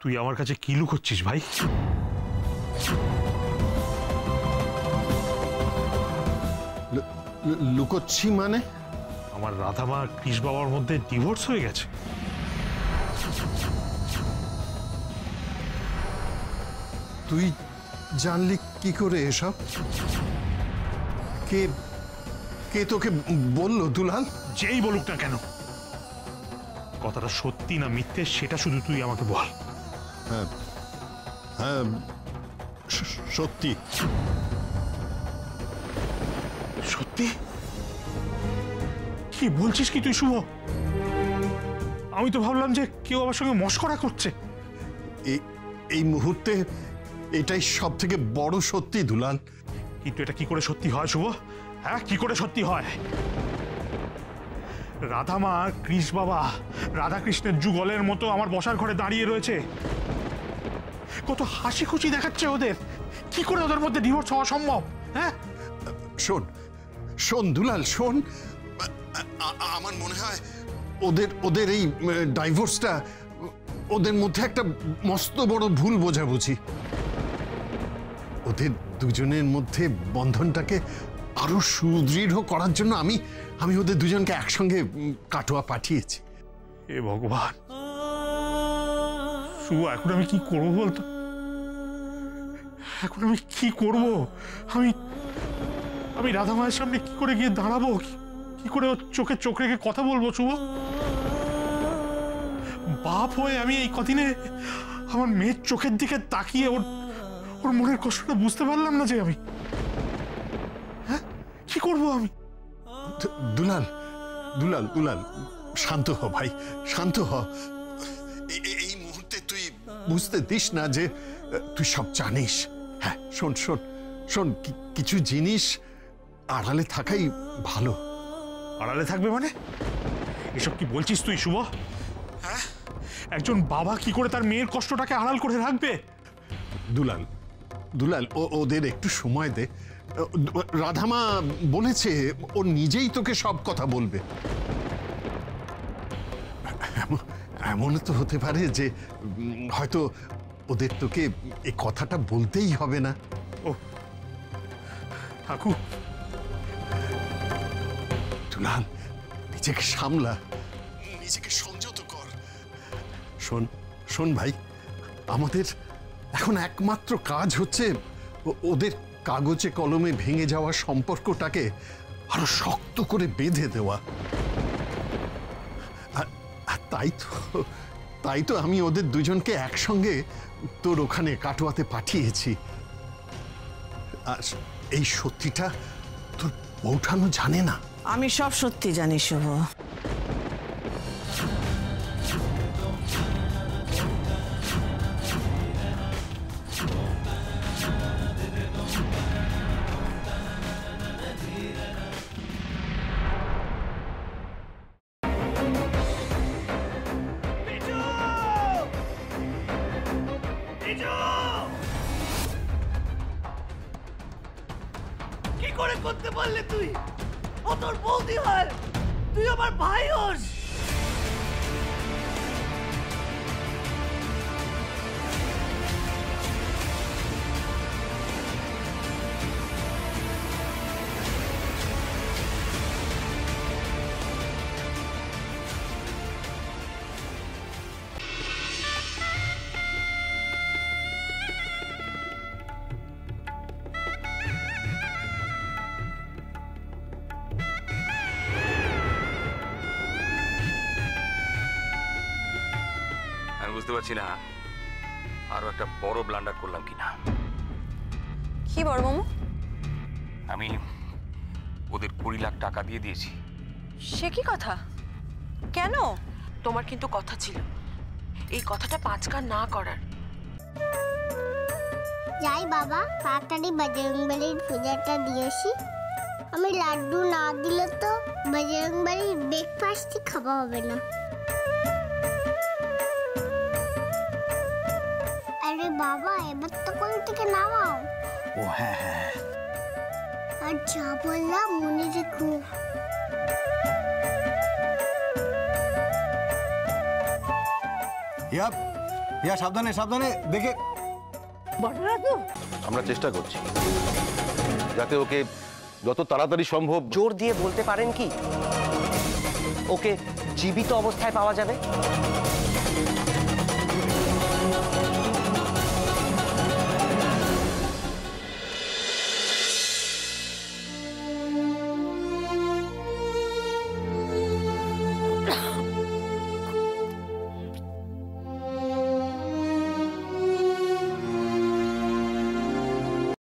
তুই আমার কাছে কি লুকোচ্ছিস ভাই? লুকোচ্ছি মানে? আমার রাধামা কৃষ বাবার মধ্যে ডিভোর্স হয়ে গেছে। তুই জানলি কি করে এসব? কে কে তোকে বললো দুলাল? যেই বলুক না কেন, কথাটা সত্যি না মিথ্যে সেটা শুধু তুই আমাকে বল। হ্যাঁ হ্যাঁ, সত্যি। সত্যি? কি বলছিস কি তুই শুভ? আমি তো ভাবলাম যে কেউ আমার সঙ্গে মশকরা করছে। এই মুহূর্তে এটাই সব থেকে বড় সত্যি দুলাল। কিন্তু এটা কি করে সত্যি হয় শুভ? হ্যাঁ, কি করে সত্যি হয়? রাধামা কৃষ বাবা রাধাকৃষ্ণের যুগলের মতো আমার বসার ঘরে দাঁড়িয়ে রয়েছে, কত হাসি খুশি দেখাচ্ছে ওদের। কি করে ওদের মধ্যে ডিভোর্স হওয়া সম্ভব? হ্যাঁ শোন শোন দুলাল শোন, আমার মনে হয় ওদের এই ডাইভোর্সটা ওদের মধ্যে একটা মস্ত বড় ভুল বোঝাবুঝি। ওদের দুজনের মধ্যে বন্ধনটাকে আরো সুদৃঢ় করার জন্য আমি ওদের দুজনকে একসঙ্গে কাটোয়া পাঠিয়েছি। এ ভগবান, শুভ এখন আমি কি করবো বলতো? এখন আমি কি করব? আমি রাধা মায়ের সামনে কি করে গিয়ে দাঁড়াবো? কি করে ওর চোখে চোখ রেখে কথা বলবো শুভ? বাপ হয়ে আমি এই কদিনে আমার মেয়ের চোখের দিকে তাকিয়ে ওর মনের কষ্টটা বুঝতে পারলাম না যে আমি। হ্যাঁ, কি করবো আমি? দুলাল দুলাল দুলাল শান্ত হ ভাই, শান্ত হ। এই মুহূর্তে তুই বুঝতে দিস না যে তুই সব জানিস। হ্যাঁ শোন শোন শোন, কিছু জিনিস আড়ালে থাকাই ভালো। আড়ালে থাকবে মানে? এসব কি বলছিস তুই শুভ? হ্যাঁ, একজন বাবা কি করে তার মেয়ের কষ্টটাকে আড়াল করে রাখবে? দুলাল দুলাল ওদের একটু সময় দে। রাধামা বলেছে ও নিজেই তোকে সব কথা বলবে। এমন তো হতে পারে যে হয়তো ওদের তোকে এই কথাটা বলতেই হবে না। ও ঠাকুর, দুলাল নিজেকে সামলা, নিজেকে সংযত কর। শোন শোন ভাই, আমাদের এখন একমাত্র কাজ হচ্ছে ওদের কাগজে কলমে ভেঙে যাওয়া সম্পর্কটাকে আরো শক্ত করে বেঁধে দেওয়া। তাই তো আমি ওদের দুজনকে একসঙ্গে তোর ওখানে কাটোয়াতে পাঠিয়েছি। আর এই সত্যিটা তোর বৌঠানো জানে না। আমি সব সত্যি জানি শুভ। কি করে করতে পারলে তুই? ও তোর বৌদি হয়, তুই আমার ভাই হোস। বুঝতে পারছি না আরো একটা বড় ব্লান্ডার করলাম কিনা। কি বড় মামু? আমি ওদের 20 লাখ টাকা দিয়ে দিয়েছি। সে কি কথা? কেন? তোমার কিন্তু কথা ছিল এই কথাটা 5 কান না করার। যাই বাবা, তাড়াতাড়ি বজরংবলীর পূজাটা দিয়েছি। আমি লাড্ডু না দিলে তো বজরংবলীর ব্রেকফাস্টই খাওয়া হবে না। আরে বাবা, এবার তো কোল থেকে নামাও। ও হ্যাঁ হ্যাঁ, আর যা বললাম মনে রেখো। ইয়া সাবধানে সাবধানে দেখে। বটরা তো আমরা চেষ্টা করছি যাতে ওকে যত তাড়াতাড়ি সম্ভব। জোর দিয়ে বলতে পারেন কি ওকে জীবিত অবস্থায় পাওয়া যাবে?